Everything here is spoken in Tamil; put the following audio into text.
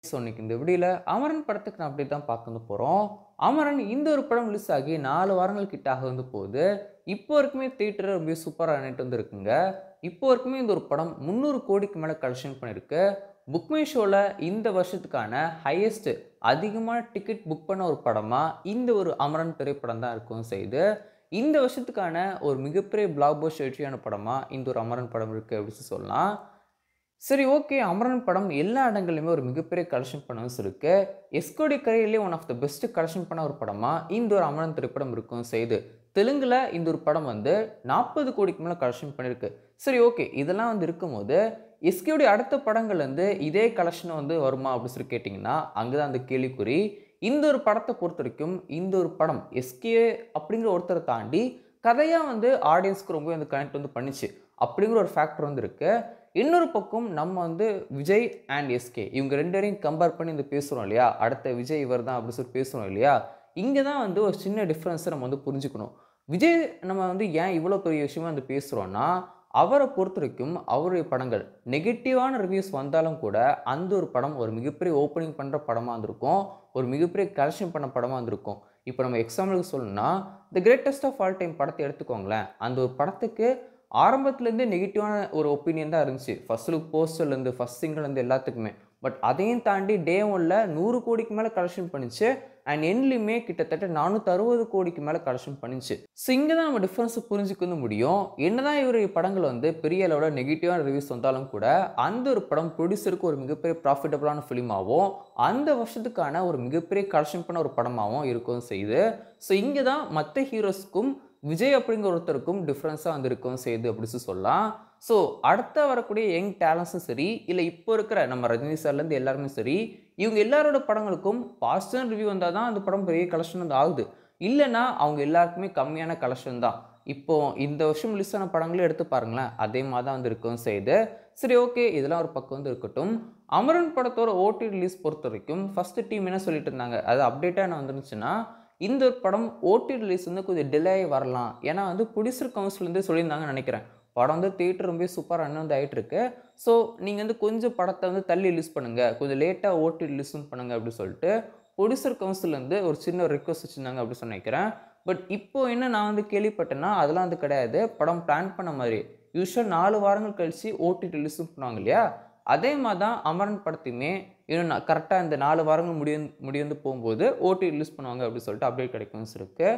ஸோ இன்னைக்கு இந்த வீடியோல அமரன் படத்துக்கு நான் அப்டேட் தான் பார்க்க போறோம். அமரன் இந்த ஒரு படம் ரிலீஸ் ஆகி 4 வாரங்கள் கிட்ட ஆக போகுது. இப்போ வரைக்குமே தியேட்டர் ரொம்ப சூப்பரா ரன்னிட்டு இருக்குங்க. இப்போ வரைக்குமே இந்த ஒரு படம் 300 கோடிக்கு மேல கலெக்ஷன் பண்ணிருக்கு. புக் மை ஷோல இந்த வருஷத்துக்கான ஹையஸ்ட் அதிகமான டிக்கெட் புக் பண்ண ஒரு படமா இந்த ஒரு அமரன் திரைப்படம் தான் இருக்கும் செய்து. இந்த வருஷத்துக்கான ஒரு மிகப்பெரிய பிளாக் பஸ்டர் வெற்றியான படமா இந்த ஒரு அமரன் படம் இருக்கு அப்படின்னு சொல்லலாம். சரி, ஓகே. அமரன் படம் எல்லா இடங்கள்லையுமே ஒரு மிகப்பெரிய கலெக்ஷன் பண்ண இருக்கு. எஸ்கோடி கரியர்லேயே one of the best collection பண்ண ஒரு படமா இந்த ஒரு அமரன் திரைப்படம் இருக்கும் செய்து. தெலுங்குல இந்த ஒரு படம் 40 கோடிக்கு மேல கலெக்ஷன் பண்ணிருக்கு. சரி, ஓகே. இதெல்லாம் இருக்கும்போது எஸ்கேடி அடுத்த படங்கள் இதே கலெக்ஷன் வருமா அப்படின்னு சொல்லி கேட்டிங்கன்னா அங்கே தான் அந்த கேள்விக்குறி. இந்த ஒரு படத்தை பொறுத்த வரைக்கும் இந்த ஒரு படம் எஸ்கே அப்படிங்கிற ஒருத்தரை தாண்டி கதையாக ஆடியன்ஸ்க்கு ரொம்ப கனெக்ட் பண்ணிச்சு அப்படிங்கிற ஒரு ஃபேக்டர் இருக்கு. இன்னொரு பக்கம் நம்ம விஜய் அண்ட் எஸ்கே இவங்க 2 பேரையும் கம்பேர் பண்ணி பேசுகிறோம் இல்லையா, அடுத்த விஜய் இவர் தான் அப்படின்னு சொல்லி பேசுகிறோம் இல்லையா, இங்கே தான் ஒரு சின்ன டிஃப்ரென்ஸை நம்ம புரிஞ்சுக்கணும். விஜய் நம்ம ஏன் இவ்வளோ பெரிய விஷயமா பேசுகிறோன்னா, அவரை பொறுத்த வரைக்கும் அவருடைய படங்கள் நெகட்டிவான ரிவ்யூஸ் வந்தாலும் கூட அந்த ஒரு படம் ஒரு மிகப்பெரிய ஓப்பனிங் பண்ணுற படமாக இருந்திருக்கும், ஒரு மிகப்பெரிய கலெக்ஷன் பண்ண படமாக இருந்திருக்கும். இப்போ நம்ம எக்ஸாம்பிளுக்கு சொல்லணும்னா the greatest of all time படத்தை எடுத்துக்கோங்களேன். அந்த ஒரு படத்துக்கு ஆரம்பத்துலேருந்தே நெகட்டிவான ஒரு ஒப்பீனியன் தான் இருந்துச்சு. ஃபர்ஸ்ட் லுக் போஸ்டர்லேருந்து ஃபர்ஸ்ட் சிங்கிள்லேருந்து எல்லாத்துக்குமே. பட் அதையும் தாண்டி டே 1ல் 100 கோடிக்கு மேலே கலெக்ஷன் பண்ணிச்சு. அண்ட் எண்ட்லையுமே கிட்டத்தட்ட 460 கோடிக்கு மேலே கலெக்ஷன் பண்ணிச்சு. ஸோ இங்கே தான் நம்ம டிஃப்ரென்ஸை புரிஞ்சுக்க முடியும். என்னதான் இவர் படங்கள் பெரிய அளவில் நெகட்டிவான ரிவ்யூஸ் வந்தாலும் கூட அந்த ஒரு படம் ப்ரொடியூசருக்கு ஒரு மிகப்பெரிய ப்ராஃபிட்டபிளான ஃபிலிமாகவும் அந்த வருஷத்துக்கான ஒரு மிகப்பெரிய கலெக்ஷன் பண்ண ஒரு படமாகவும் இருக்கும் செய்யுது. ஸோ இங்கே தான் மற்ற ஹீரோஸ்க்கும் விஜய் அப்படிங்கிற ஒருத்தருக்கும் டிஃப்ரென்ஸாக இருக்கும் செய்யுது அப்படின்னு சொல்லலாம். ஸோ அடுத்த வரக்கூடிய யங் டேலண்ட்ஸும் சரி, இல்லை இப்போ இருக்கிற நம்ம ரஜினி சார்லேருந்து எல்லாருமே சரி, இவங்க எல்லாரோட படங்களுக்கும் பாசிட்டிவ் ரிவ்யூ வந்தால் தான் அந்த படம் பெரிய கலெக்ஷன் ஆகுது. இல்லைன்னா அவங்க எல்லாருக்குமே கம்மியான கலெக்ஷன் தான். இப்போ இந்த வருஷம் ரிலீஸ் ஆன படங்களே எடுத்து பாருங்களேன், அதே மாதிரி தான் இருக்கும் செய்யுது. சரி, ஓகே. இதெல்லாம் ஒரு பக்கம் இருக்கட்டும். அமரன் படத்தோட ஓடி ரிலீஸ் பொறுத்த வரைக்கும் ஃபர்ஸ்ட் டீம் என்ன சொல்லிட்டு இருந்தாங்க, அது அப்டேட்டாக என்ன வந்துருந்துச்சுன்னா, இந்த படம் ஓடி ரிலீஸ் கொஞ்சம் டிலே வரலாம். ஏன்னா ப்ரொடியூசர் கவுன்சில் சொல்லியிருந்தாங்கன்னு நினைக்கிறேன். படம் தியேட்டர் ரொம்ப சூப்பராக ரன் ஆகிட்டு இருக்கு. ஸோ நீங்கள் கொஞ்சம் படத்தை தள்ளி ரிலீஸ் பண்ணுங்கள், கொஞ்சம் லேட்டாக ஓடி ரிலீஸும் பண்ணுங்கள் அப்படின்னு சொல்லிட்டு ப்ரொடியூசர் கவுன்சில் ஒரு சின்ன ரிக்வஸ்ட் வச்சுருந்தாங்க அப்படின்னு நினைக்கிறேன். பட் இப்போ என்ன நான் கேள்விப்பட்டேன்னா அதெல்லாம் கிடையாது. படம் பிளான் பண்ண மாதிரி யூஸ்வல் 4 வாரங்கள் கழிச்சு ஓடி ரிலீஸும் பண்ணுவாங்க இல்லையா, அதே மாதிரி தான் அமரன் படத்தையுமே இன்னும் கரெக்டாக இந்த 4 வாரங்கள் முடிந்து போகும்போது ஓடி ரிலீஸ் பண்ணுவாங்க அப்படின்னு சொல்லிட்டு அப்டேட் கிடைக்கும் இருக்கு.